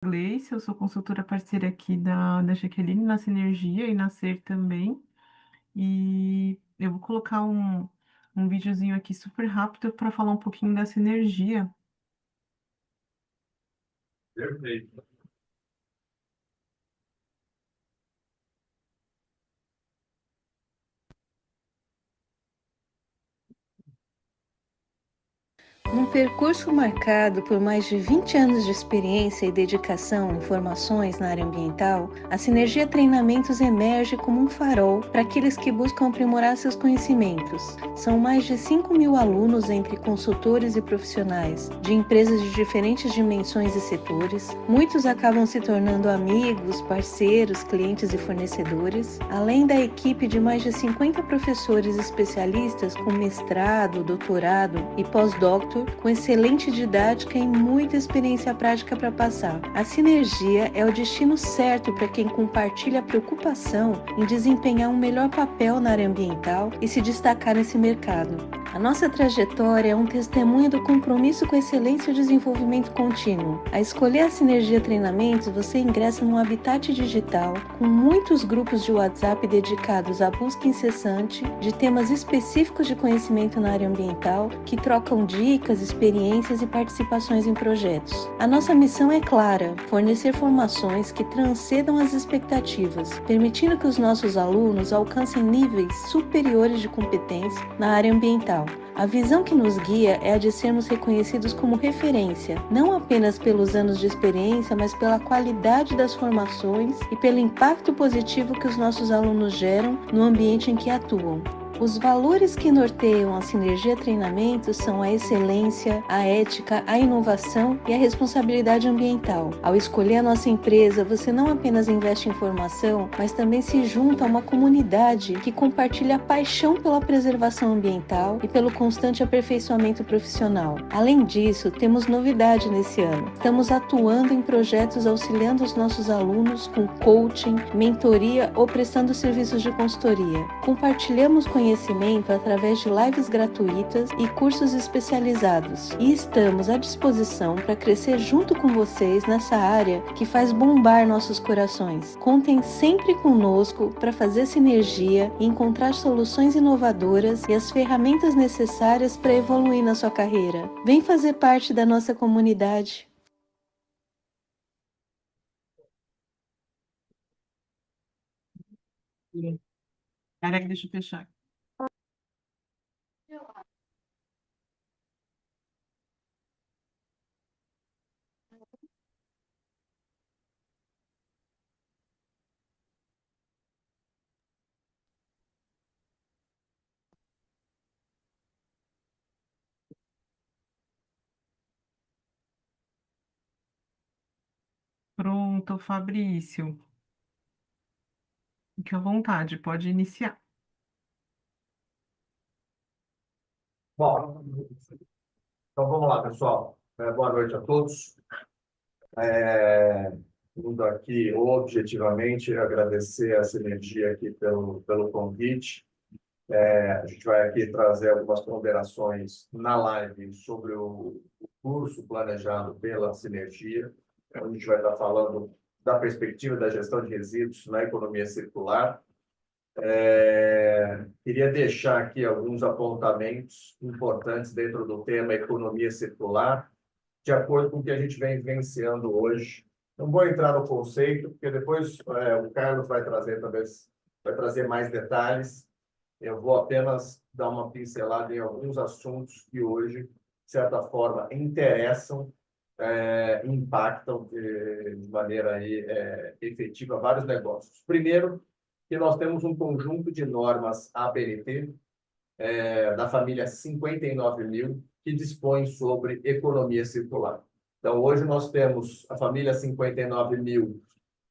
Gleice, eu sou consultora parceira aqui da Jaqueline na Sinergia e na Ser também. E eu vou colocar um videozinho aqui super rápido para falar um pouquinho da Sinergia. Perfeito. Num percurso marcado por mais de 20 anos de experiência e dedicação em formações na área ambiental, a Sinergia Treinamentos emerge como um farol para aqueles que buscam aprimorar seus conhecimentos. São mais de 5.000 alunos entre consultores e profissionais, de empresas de diferentes dimensões e setores. Muitos acabam se tornando amigos, parceiros, clientes e fornecedores, além da equipe de mais de 50 professores especialistas com mestrado, doutorado e pós-doutor, com excelente didática e muita experiência prática para passar. A Sinergia é o destino certo para quem compartilha a preocupação em desempenhar um melhor papel na área ambiental e se destacar nesse mercado. A nossa trajetória é um testemunho do compromisso com a excelência e o desenvolvimento contínuo. A escolher a Sinergia Treinamentos, você ingressa num habitat digital com muitos grupos de WhatsApp dedicados à busca incessante de temas específicos de conhecimento na área ambiental que trocam dicas, experiências e participações em projetos. A nossa missão é clara: fornecer formações que transcendam as expectativas, permitindo que os nossos alunos alcancem níveis superiores de competência na área ambiental. A visão que nos guia é a de sermos reconhecidos como referência, não apenas pelos anos de experiência, mas pela qualidade das formações e pelo impacto positivo que os nossos alunos geram no ambiente em que atuam. Os valores que norteiam a Sinergia Treinamentos são a excelência, a ética, a inovação e a responsabilidade ambiental. Ao escolher a nossa empresa, você não apenas investe em formação, mas também se junta a uma comunidade que compartilha a paixão pela preservação ambiental e pelo constante aperfeiçoamento profissional. Além disso, temos novidade nesse ano. Estamos atuando em projetos auxiliando os nossos alunos com coaching, mentoria ou prestando serviços de consultoria. Compartilhamos conhecimento através de lives gratuitas e cursos especializados. E estamos à disposição para crescer junto com vocês nessa área que faz bombar nossos corações. Contem sempre conosco para fazer sinergia e encontrar soluções inovadoras e as ferramentas necessárias para evoluir na sua carreira. Vem fazer parte da nossa comunidade. Caraca, deixa eu fechar. Pronto, Fabrício. Fique à vontade, pode iniciar. Bom, então vamos lá, pessoal. Boa noite a todos. Tudo aqui, objetivamente, agradecer a Sinergia aqui pelo convite. A gente vai aqui trazer algumas ponderações na live sobre o curso planejado pela Sinergia. A gente vai estar falando da perspectiva da gestão de resíduos na economia circular. Queria deixar aqui alguns apontamentos importantes dentro do tema economia circular, de acordo com o que a gente vem vivenciando hoje. Não vou entrar no conceito, porque depois o Carlos vai trazer, talvez, vai trazer mais detalhes. Eu vou apenas dar uma pincelada em alguns assuntos que hoje, de certa forma, interessam, impactam de maneira aí, efetiva vários negócios. Primeiro, que nós temos um conjunto de normas ABNT, da família 59.000, que dispõe sobre economia circular. Então, hoje nós temos a família 59.000,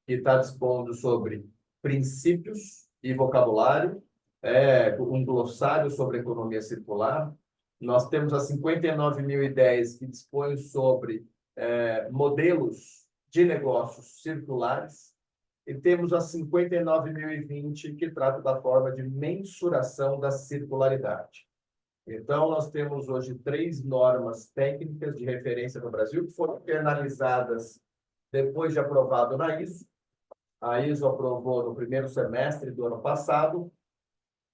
que está dispondo sobre princípios e vocabulário, um glossário sobre economia circular. Nós temos a 59.010, que dispõe sobre modelos de negócios circulares. E temos a 59.020, que trata da forma de mensuração da circularidade. Então, nós temos hoje 3 normas técnicas de referência no Brasil, que foram internalizadas depois de aprovado na ISO, a ISO aprovou no primeiro semestre do ano passado,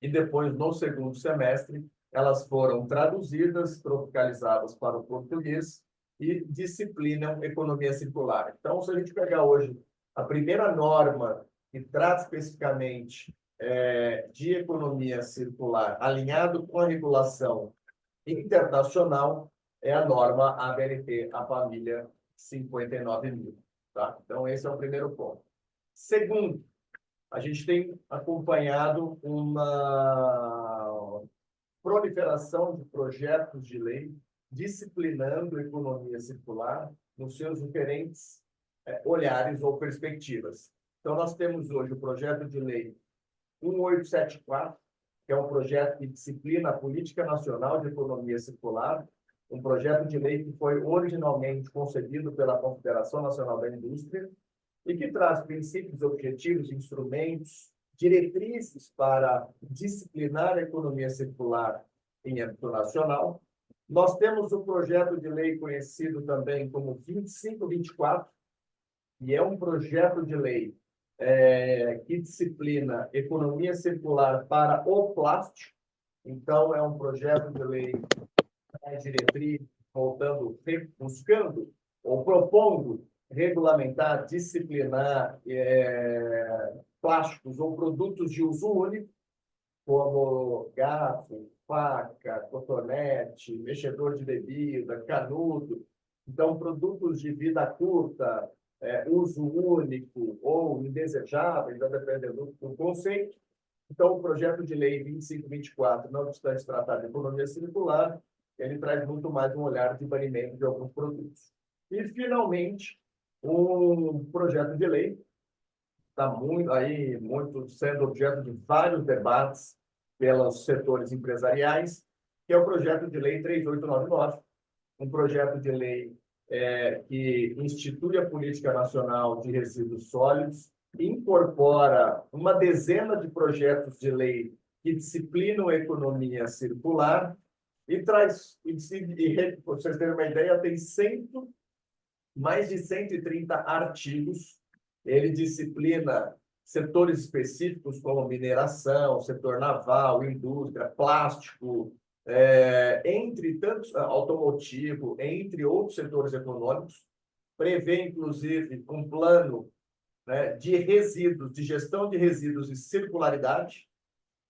e depois, no segundo semestre, elas foram traduzidas, tropicalizadas para o português e disciplinam economia circular. Então, se a gente pegar hoje a primeira norma que trata especificamente de economia circular, alinhado com a regulação internacional, é a norma ABNT, a família 59.000. Tá? Então, esse é o primeiro ponto. Segundo, a gente tem acompanhado uma proliferação de projetos de lei disciplinando a economia circular nos seus diferentes olhares ou perspectivas. Então, nós temos hoje o projeto de lei 1874, que é um projeto que disciplina a Política Nacional de Economia Circular, um projeto de lei que foi originalmente concebido pela Confederação Nacional da Indústria e que traz princípios, objetivos, instrumentos, diretrizes para disciplinar a economia circular em âmbito nacional. Nós temos o projeto de lei conhecido também como 2524, que é um projeto de lei que disciplina economia circular para o plástico. Então, é um projeto de lei diretriz, buscando ou propondo regulamentar, disciplinar plásticos ou produtos de uso único, como garfo, faca, cotonete, mexedor de bebida, canudo. Então, produtos de vida curta, uso único ou indesejáveis, dependendo do conceito. Então, o projeto de lei 2524, não obstante tratar de economia circular, ele traz muito mais um olhar de banimento de alguns produtos. E, finalmente, um projeto de lei está muito sendo objeto de vários debates pelos setores empresariais, que é o projeto de lei 3899, um projeto de lei que institui a Política Nacional de Resíduos Sólidos, incorpora uma dezena de projetos de lei que disciplinam a economia circular e traz, para vocês terem uma ideia, tem mais de 130 artigos. Ele disciplina setores específicos como mineração, setor naval, indústria, plástico, entre tantos, automotivo, entre outros setores econômicos. Prevê, inclusive, um plano, né, de resíduos, de gestão de resíduos e circularidade.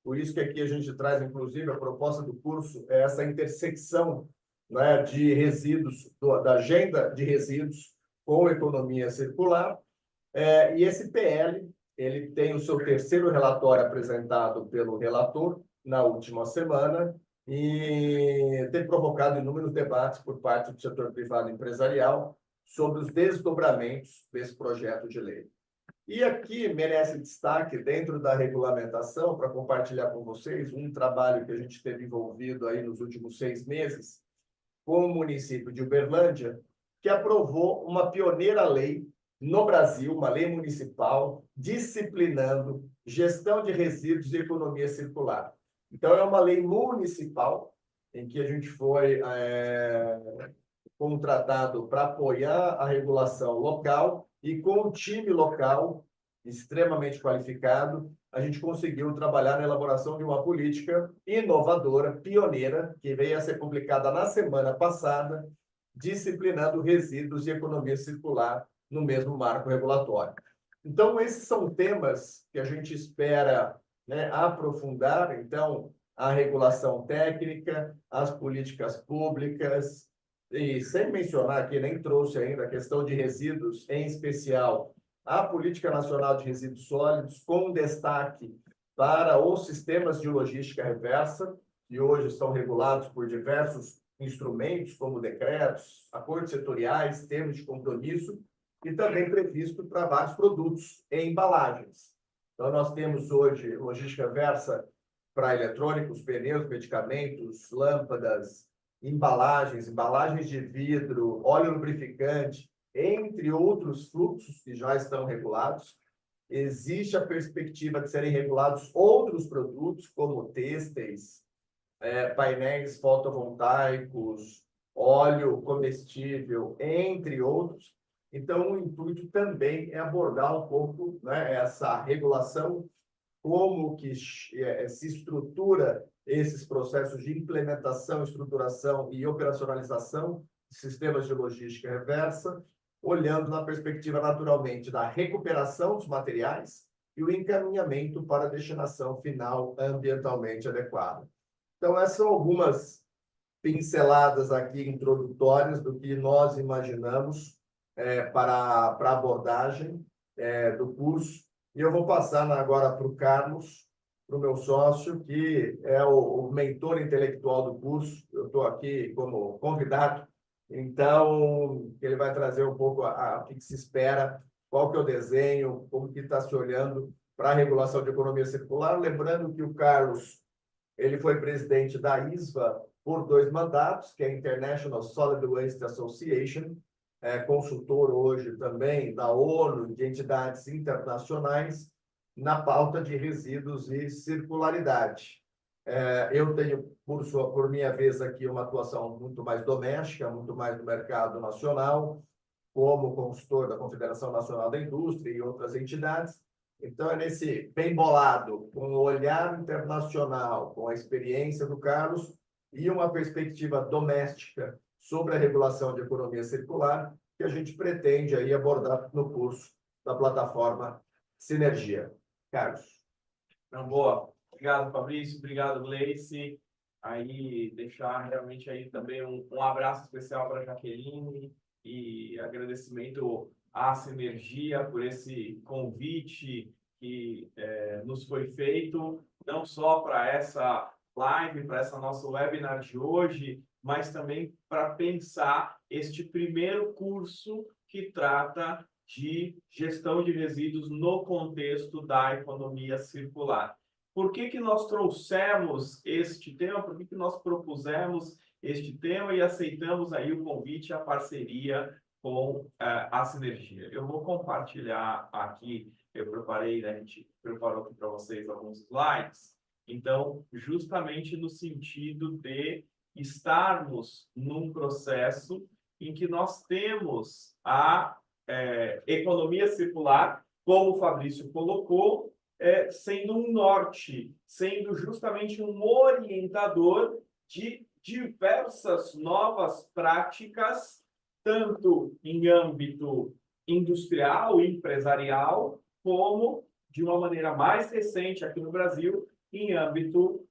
Por isso que aqui a gente traz, inclusive, a proposta do curso, essa intersecção, né, de resíduos, da agenda de resíduos com economia circular. E esse PL, ele tem o seu terceiro relatório apresentado pelo relator na última semana e tem provocado inúmeros debates por parte do setor privado empresarial sobre os desdobramentos desse projeto de lei. E aqui merece destaque, dentro da regulamentação, para compartilhar com vocês um trabalho que a gente teve envolvido aí nos últimos 6 meses com o município de Uberlândia, que aprovou uma pioneira lei no Brasil, uma lei municipal, disciplinando gestão de resíduos e economia circular. Então, é uma lei municipal em que a gente foi contratado para apoiar a regulação local e com o time local extremamente qualificado, a gente conseguiu trabalhar na elaboração de uma política inovadora, pioneira, que veio a ser publicada na semana passada, disciplinando resíduos e economia circular no mesmo marco regulatório. Então, esses são temas que a gente espera, né, aprofundar. Então, a regulação técnica, as políticas públicas, e sem mencionar aqui, nem trouxe ainda a questão de resíduos, em especial a Política Nacional de Resíduos Sólidos, com destaque para os sistemas de logística reversa, que hoje são regulados por diversos instrumentos, como decretos, acordos setoriais, termos de compromisso, e também previsto para vários produtos e embalagens. Então, nós temos hoje logística reversa para eletrônicos, pneus, medicamentos, lâmpadas, embalagens de vidro, óleo lubrificante, entre outros fluxos que já estão regulados. Existe a perspectiva de serem regulados outros produtos, como têxteis, painéis fotovoltaicos, óleo comestível, entre outros. Então, o intuito também é abordar um pouco, né, essa regulação, como que se estrutura esses processos de implementação, estruturação e operacionalização de sistemas de logística reversa, olhando na perspectiva, naturalmente, da recuperação dos materiais e o encaminhamento para a destinação final ambientalmente adequada. Então, essas são algumas pinceladas aqui introdutórias do que nós imaginamos para a abordagem do curso. E eu vou passar agora para o Carlos, para o meu sócio, que é o mentor intelectual do curso. Eu estou aqui como convidado, então ele vai trazer um pouco o que se espera, qual que é o desenho, como que está se olhando para a regulação de economia circular. Lembrando que o Carlos ele foi presidente da ISVA por 2 mandatos, que é a International Solid Waste Association, consultor hoje também da ONU, de entidades internacionais, na pauta de resíduos e circularidade. Eu tenho, por minha vez, aqui uma atuação muito mais doméstica, muito mais no mercado nacional, como consultor da Confederação Nacional da Indústria e outras entidades. Então, é nesse bem bolado, com o olhar internacional, com a experiência do Carlos e uma perspectiva doméstica sobre a regulação de economia circular, que a gente pretende aí abordar no curso da plataforma Sinergia. Carlos. Não, boa. Obrigado, Fabrício. Obrigado, Gleice. Aí, deixar realmente aí também um abraço especial para a Jaqueline e agradecimento à Sinergia por esse convite que nos foi feito, não só para essa live, para essa nossa webinar de hoje, mas também para pensar este primeiro curso que trata de gestão de resíduos no contexto da economia circular. Por que que nós trouxemos este tema? Por que que nós propusemos este tema e aceitamos aí o convite e a parceria com a Sinergia? Eu vou compartilhar aqui, eu preparei, né, a gente preparou aqui para vocês alguns slides. Então, justamente no sentido de estarmos num processo em que nós temos a economia circular, como o Fabrício colocou, sendo um norte, sendo justamente um orientador de diversas novas práticas, tanto em âmbito industrial e empresarial, como, de uma maneira mais recente aqui no Brasil, em âmbito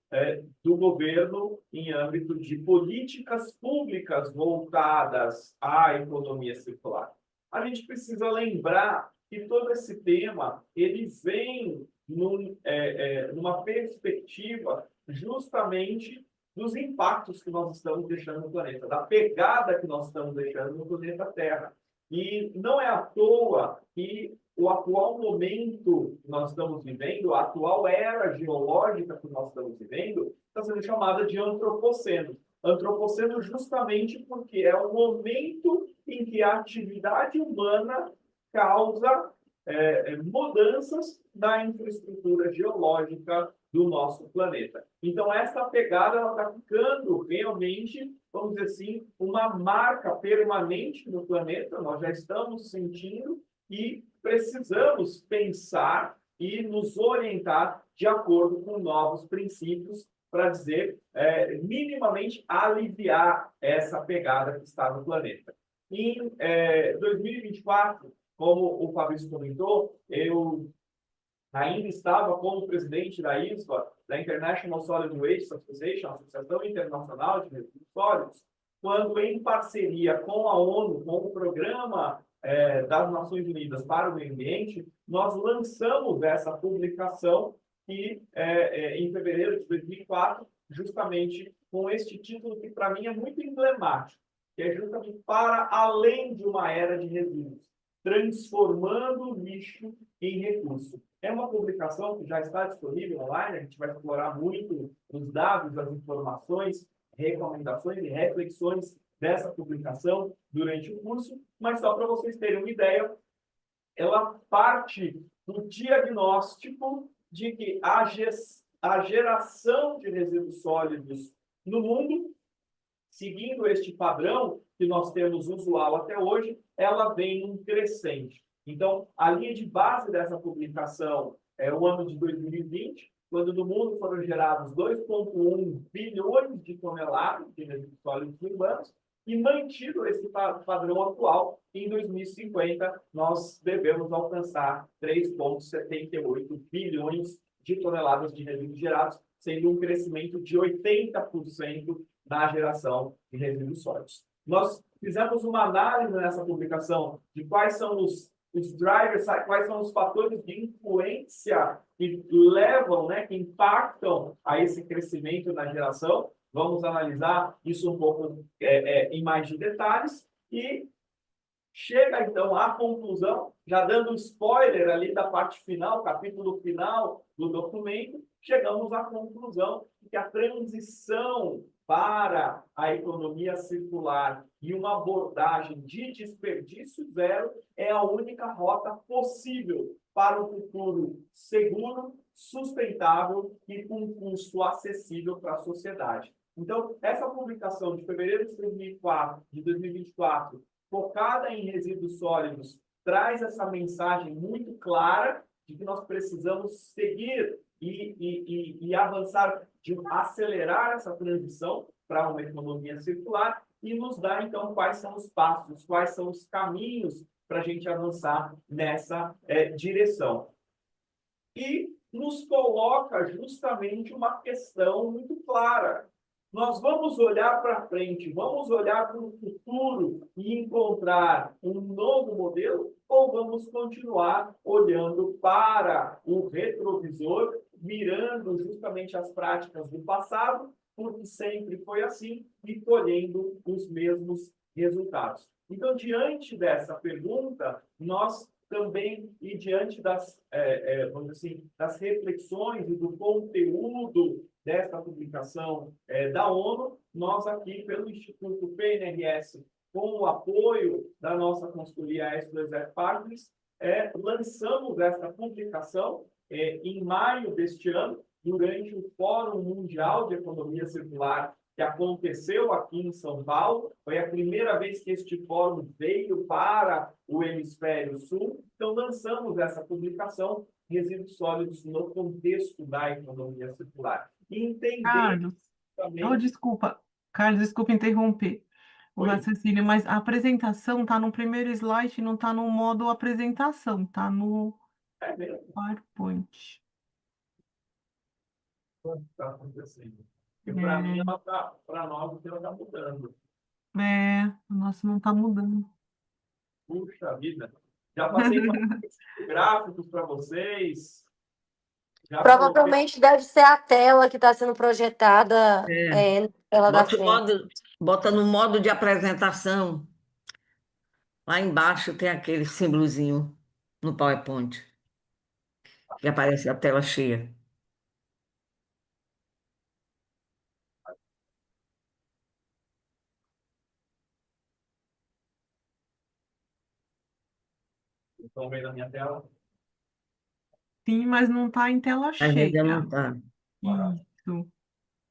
do governo, em âmbito de políticas públicas voltadas à economia circular. A gente precisa lembrar que todo esse tema ele vem numa perspectiva justamente dos impactos que nós estamos deixando no planeta, da pegada que nós estamos deixando no planeta Terra. E não é à toa que o atual momento que nós estamos vivendo, a atual era geológica que nós estamos vivendo, está sendo chamada de antropoceno. Antropoceno justamente porque é o momento em que a atividade humana causa mudanças na infraestrutura geológica do nosso planeta. Então, essa pegada está ficando realmente, vamos dizer assim, uma marca permanente no planeta. Nós já estamos sentindo e precisamos pensar e nos orientar de acordo com novos princípios para dizer, minimamente aliviar essa pegada que está no planeta. Em 2024, como o Fabrício comentou, eu ainda estava como presidente da ISVA, da International Solid Waste Association, Associação Internacional de Resíduos Sólidos, quando, em parceria com a ONU, com o Programa das Nações Unidas para o Meio Ambiente, nós lançamos essa publicação que, em fevereiro de 2004, justamente com este título que, para mim, é muito emblemático, que é justamente para além de uma era de resíduos, transformando o lixo em recurso. É uma publicação que já está disponível online, a gente vai explorar muito os dados, as informações, recomendações e reflexões dessa publicação durante o curso, mas só para vocês terem uma ideia, ela parte do diagnóstico de que a geração de resíduos sólidos no mundo, seguindo este padrão que nós temos usual até hoje, ela vem em crescente. Então, a linha de base dessa publicação é o ano de 2020, quando no mundo foram gerados 2,1 bilhões de toneladas de resíduos sólidos urbanos, e mantido esse padrão atual, em 2050 nós devemos alcançar 3,78 bilhões de toneladas de resíduos gerados, sendo um crescimento de 80% na geração de resíduos sólidos. Nós fizemos uma análise nessa publicação de quais são os drivers, quais são os fatores de influência que levam, né, que impactam a esse crescimento na geração. Vamos analisar isso um pouco em mais de detalhes e chega, então, à conclusão, já dando um spoiler ali da parte final, capítulo final do documento, chegamos à conclusão de que a transição para a economia circular e uma abordagem de desperdício zero é a única rota possível para um futuro seguro, sustentável e com custo acessível para a sociedade. Então, essa publicação de fevereiro de 2024, focada em resíduos sólidos, traz essa mensagem muito clara de que nós precisamos seguir e avançar, de acelerar essa transição para uma economia circular e nos dá, então, quais são os passos, quais são os caminhos para a gente avançar nessa direção. E nos coloca justamente uma questão muito clara. Nós vamos olhar para frente, vamos olhar para o futuro e encontrar um novo modelo, ou vamos continuar olhando para o retrovisor, mirando justamente as práticas do passado, porque sempre foi assim, e colhendo os mesmos resultados. Então, diante dessa pergunta, nós também, e diante das, vamos dizer assim, das reflexões e do conteúdo desta publicação da ONU, nós aqui, pelo Instituto PNRS, com o apoio da nossa consultoria S2F Partners, lançamos esta publicação em maio deste ano, durante o Fórum Mundial de Economia Circular, que aconteceu aqui em São Paulo. Foi a primeira vez que este fórum veio para o Hemisfério Sul. Então, lançamos essa publicação, Resíduos Sólidos no Contexto da Economia Circular. E entender Carlos, também... desculpa. Carlos, desculpa interromper o Oi. raciocínio, mas a apresentação está no primeiro slide, não está no modo apresentação, está no É mesmo, PowerPoint. está acontecendo. Porque para mim, para nós, ela está mudando. O nosso não está mudando. Puxa vida. Já passei gráficos para vocês. Já coloquei... Provavelmente deve ser a tela que está sendo projetada na tela da frente. Bota no modo de apresentação. Lá embaixo tem aquele símbolozinho no PowerPoint, que aparece a tela cheia. Estão vendo a minha tela? Sim, mas não está em tela Mas ainda cheia. não está. Isso.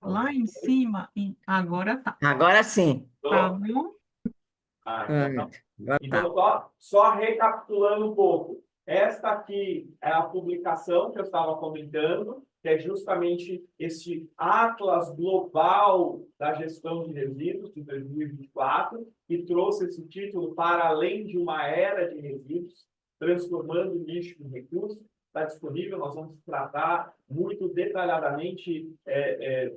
Lá em cima, e agora tá. Agora sim. Tá bom? Então, Agora então tá. só recapitulando um pouco. Esta aqui é a publicação que eu estava comentando, que é justamente este Atlas Global da Gestão de Resíduos de 2024, que trouxe esse título Para Além de uma Era de Resíduos, transformando lixo em recurso. Está disponível, nós vamos tratar muito detalhadamente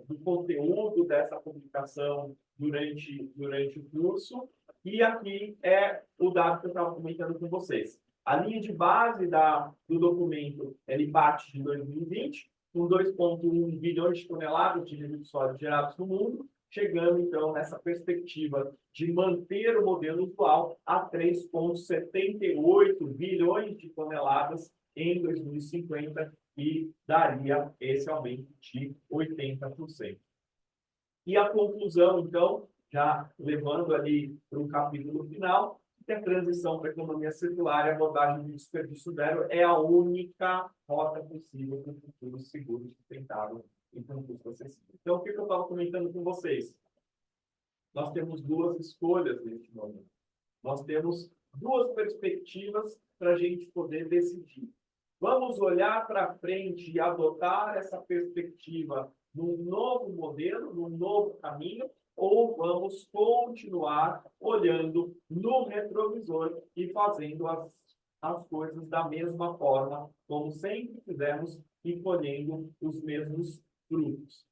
do conteúdo dessa publicação durante o curso. E aqui é o dado que eu estava comentando com vocês. A linha de base do documento, ele parte de 2020, com 2,1 bilhões de toneladas de resíduos sólidos gerados no mundo, chegando, então, nessa perspectiva de manter o modelo atual a 3,78 bilhões de toneladas em 2050, e daria esse aumento de 80%. E a conclusão, então, já levando ali para o capítulo final, que a transição para a economia circular e a abordagem de desperdício zero é a única rota possível para o futuro seguro, sustentável e com custo acessível. Então, o que eu estava comentando com vocês? Nós temos duas escolhas neste momento. Nós temos duas perspectivas para a gente poder decidir. Vamos olhar para frente e adotar essa perspectiva num novo modelo, num novo caminho, ou vamos continuar olhando no retrovisor e fazendo as coisas da mesma forma, como sempre fizemos, e colhendo os mesmos frutos.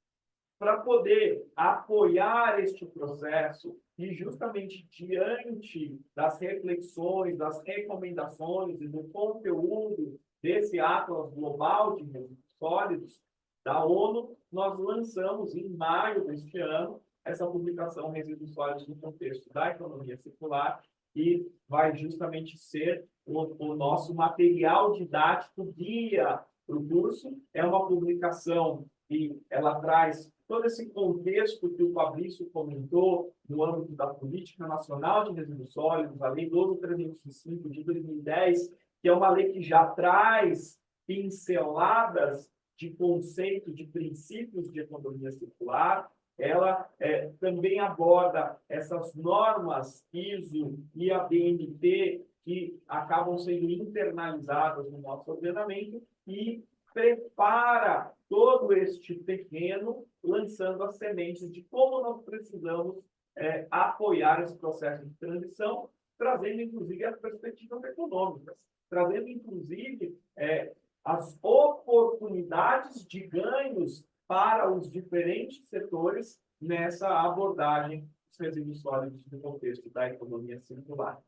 Para poder apoiar este processo e justamente diante das reflexões, das recomendações e do conteúdo desse Atlas Global de Resíduos Sólidos da ONU, nós lançamos em maio deste ano essa publicação Resíduos Sólidos no Contexto da Economia Circular, e vai justamente ser o nosso material didático guia para o curso. É uma publicação e ela traz todo esse contexto que o Fabrício comentou no âmbito da Política Nacional de Resíduos Sólidos, a Lei 12.305 de 2010, que é uma lei que já traz pinceladas de conceito, de princípios de economia circular. Ela também aborda essas normas ISO e a BNT que acabam sendo internalizadas no nosso ordenamento e prepara todo este terreno, lançando as sementes de como nós precisamos apoiar esse processo de transição, trazendo, inclusive, as perspectivas econômicas, trazendo, inclusive, as oportunidades de ganhos para os diferentes setores nessa abordagem dos resíduos sólidos no contexto da economia circular.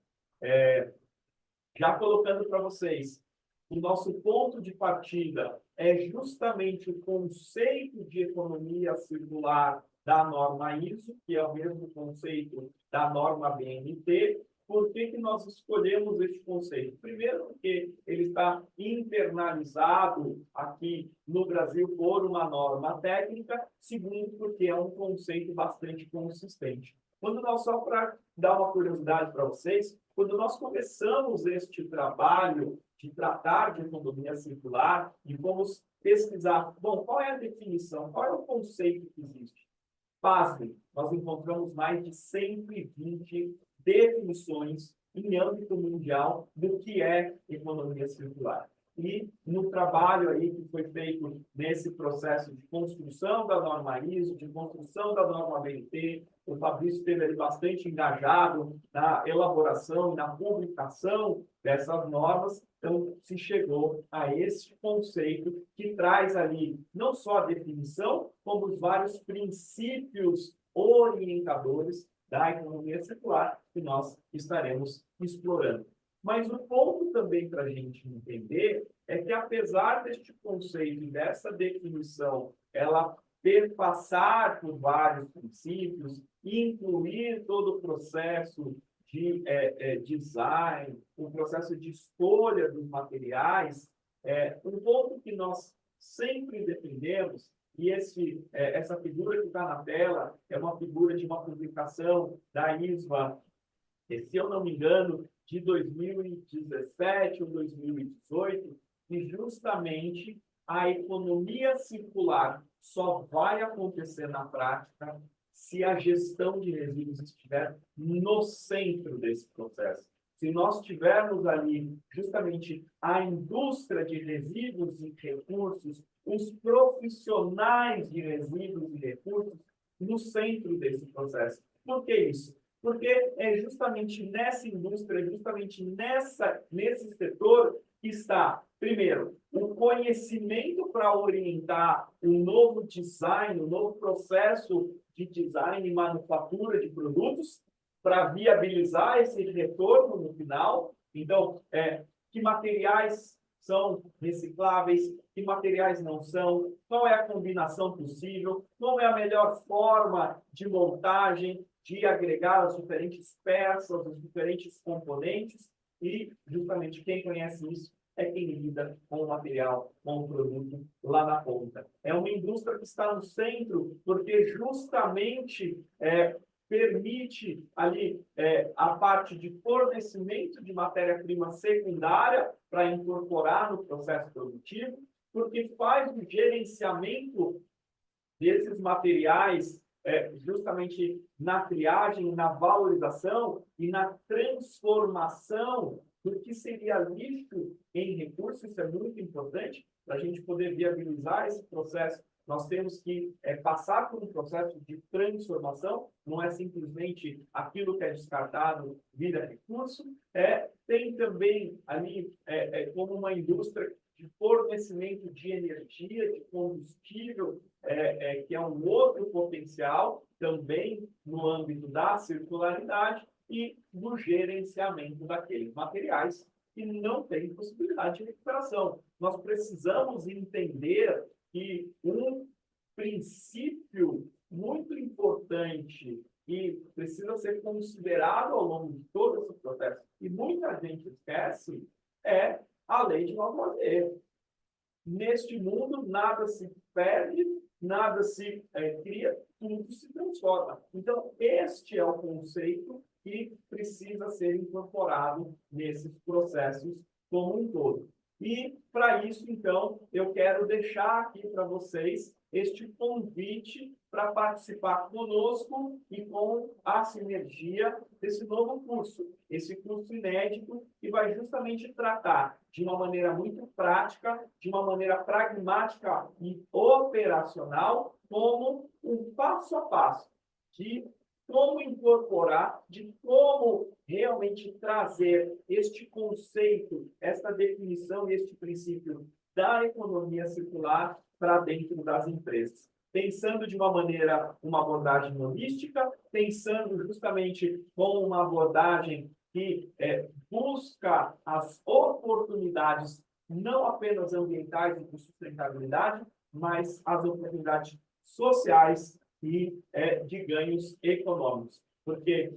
Já colocando para vocês, o nosso ponto de partida é justamente o conceito de economia circular da norma ISO, que é o mesmo conceito da norma BNT. Por que nós escolhemos este conceito? Primeiro, porque ele está internalizado aqui no Brasil por uma norma técnica. Segundo, porque é um conceito bastante consistente. Só para dar uma curiosidade para vocês, quando nós começamos este trabalho de tratar de economia circular e fomos pesquisar, bom, qual é a definição, qual é o conceito que existe? Pasmem, nós encontramos mais de 120 definições em âmbito mundial do que é economia circular. E no trabalho aí que foi feito nesse processo de construção da norma ISO, de construção da norma BNT, o Fabrício esteve ali bastante engajado na elaboração e na publicação dessas normas, então se chegou a esse conceito que traz ali não só a definição, como os vários princípios orientadores da economia circular que nós estaremos explorando. Mas o ponto também para a gente entender é que, apesar deste conceito e dessa definição, ela perpassar por vários princípios, incluir todo o processo de design, o processo de escolha dos materiais, um ponto que nós sempre defendemos, e essa figura que está na tela é uma figura de uma publicação da ISVA, se eu não me engano, de 2017 ou 2018, e justamente a economia circular só vai acontecer na prática se a gestão de resíduos estiver no centro desse processo. Se nós tivermos ali justamente a indústria de resíduos e recursos, os profissionais de resíduos e recursos no centro desse processo. Por que isso? Porque é justamente nessa indústria, justamente nesse setor que está, primeiro, o conhecimento para orientar um novo design, um novo processo de design e manufatura de produtos, para viabilizar esse retorno no final. Então, que materiais são recicláveis, que materiais não são, qual é a combinação possível, qual é a melhor forma de montagem, de agregar as diferentes peças, os diferentes componentes, e justamente quem conhece isso é quem lida com o material, com o produto lá na ponta. É uma indústria que está no centro, porque justamente permite ali a parte de fornecimento de matéria-prima secundária para incorporar no processo produtivo, porque faz o gerenciamento desses materiais justamente na triagem, na valorização e na transformação do que seria lixo em recurso. Isso é muito importante para a gente poder viabilizar esse processo. Nós temos que passar por um processo de transformação, não é simplesmente aquilo que é descartado vira recurso. Tem também ali como uma indústria de fornecimento de energia, de combustível, que é um outro potencial também no âmbito da circularidade e do gerenciamento daqueles materiais que não têm possibilidade de recuperação. Nós precisamos entender que um princípio muito importante e precisa ser considerado ao longo de todo esse processo, e muita gente esquece, é a lei de Lavoisier. Neste mundo, nada se perde, nada se cria, tudo se transforma. Então, este é o conceito que precisa ser incorporado nesses processos como um todo. E, para isso, então, eu quero deixar aqui para vocês este convite para participar conosco e com a sinergia desse novo curso, esse curso inédito que vai justamente tratar de uma maneira muito prática, de uma maneira pragmática e operacional, como um passo a passo de como incorporar, de como realmente trazer este conceito, esta definição, este princípio da economia circular para dentro das empresas. Pensando de uma maneira, uma abordagem holística, pensando justamente com uma abordagem que busca as oportunidades não apenas ambientais e de sustentabilidade, mas as oportunidades sociais e de ganhos econômicos. Porque,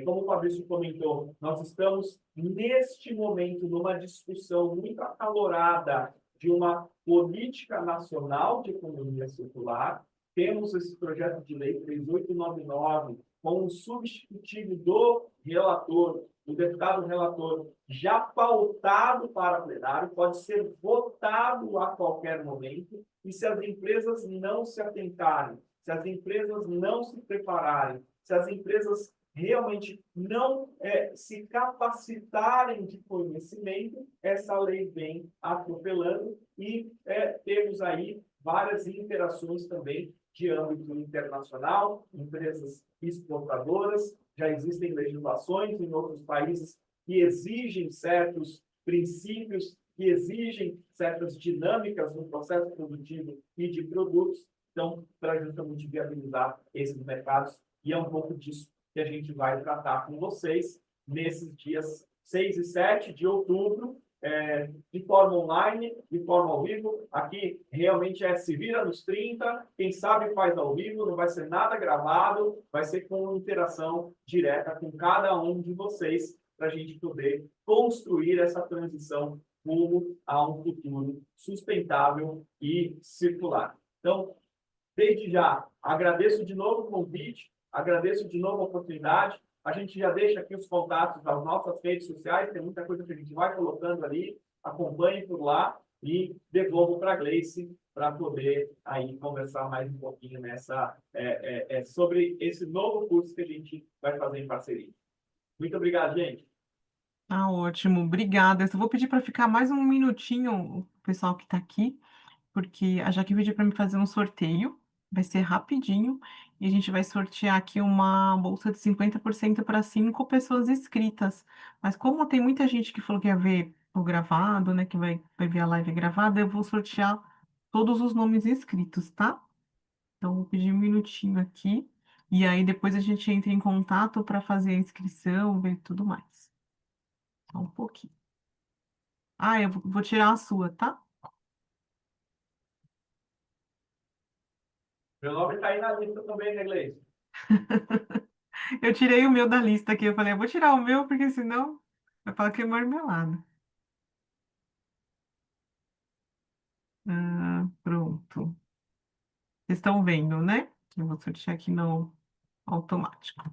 como o Fabrício comentou, nós estamos, neste momento, numa discussão muito acalorada de uma política nacional de economia circular. Temos esse projeto de lei 3899, com um substitutivo do relator, do deputado relator, já pautado para plenário, pode ser votado a qualquer momento, e se as empresas não se atentarem, se as empresas não se prepararem, se as empresas realmente não se capacitarem de conhecimento, essa lei vem atropelando e temos aí várias interações também de âmbito internacional, empresas exportadoras, já existem legislações em outros países que exigem certos princípios, que exigem certas dinâmicas no processo produtivo e de produtos, então, para justamente viabilizar esses mercados, e é um pouco disso que a gente vai tratar com vocês nesses dias 6 e 7 de outubro, de forma online, de forma ao vivo. Aqui realmente se vira nos 30, quem sabe faz ao vivo, não vai ser nada gravado, vai ser com interação direta com cada um de vocês, para a gente poder construir essa transição rumo a um futuro sustentável e circular. Então, desde já, agradeço de novo o convite, agradeço de novo a oportunidade. A gente já deixa aqui os contatos das nossas redes sociais, tem muita coisa que a gente vai colocando ali, acompanhe por lá e devolvo para a Gleice para poder aí conversar mais um pouquinho sobre esse novo curso que a gente vai fazer em parceria. Muito obrigado, gente. Ah, ótimo, obrigada. Eu só vou pedir para ficar mais um minutinho, o pessoal que está aqui, porque a Jaque pediu para me fazer um sorteio, vai ser rapidinho, e a gente vai sortear aqui uma bolsa de 50% para 5 pessoas inscritas. Mas como tem muita gente que falou que ia ver o gravado, né, que vai ver a live gravada, eu vou sortear todos os nomes inscritos, tá? Então, vou pedir um minutinho aqui, e aí depois a gente entra em contato para fazer a inscrição, ver tudo mais. Só um pouquinho. Ah, eu vou tirar a sua, tá? Meu nome está aí na lista também, né, Gleice? Eu tirei o meu da lista aqui. Eu falei, eu vou tirar o meu, porque senão vai falar que é marmelada. Ah, pronto. Vocês estão vendo, né? Eu vou sortear aqui no automático.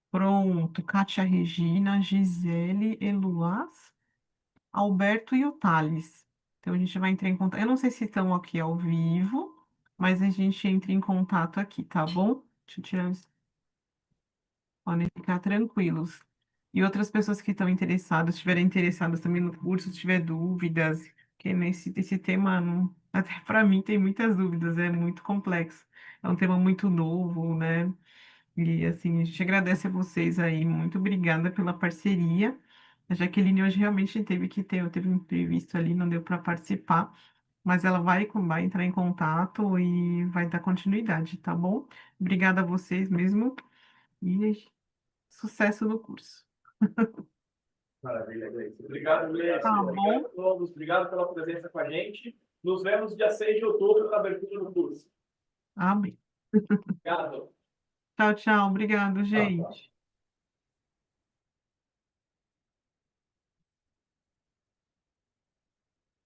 Pronto. Kátia Regina, Gisele, Eluaz, Alberto e o Thales. Então a gente vai entrar em contato. Eu não sei se estão aqui ao vivo, mas a gente entra em contato aqui, tá bom? Deixa eu tirar isso. Podem ficar tranquilos. E outras pessoas que estão interessadas, estiverem interessadas também no curso, se tiver dúvidas, que nesse esse tema, até para mim, tem muitas dúvidas, é muito complexo. É um tema muito novo, né? E assim, a gente agradece a vocês aí, muito obrigada pela parceria. A Jaqueline hoje realmente teve um imprevisto ali, não deu para participar, mas ela vai entrar em contato e vai dar continuidade, tá bom? Obrigada a vocês mesmo e sucesso no curso. Maravilha, Gleice. Obrigado, Gleice. Tá Obrigado bom? a todos. Obrigado pela presença com a gente. Nos vemos dia 6 de outubro na abertura do curso. Amém. Obrigado. Tchau, tchau. Obrigado, Tchau, tchau. gente.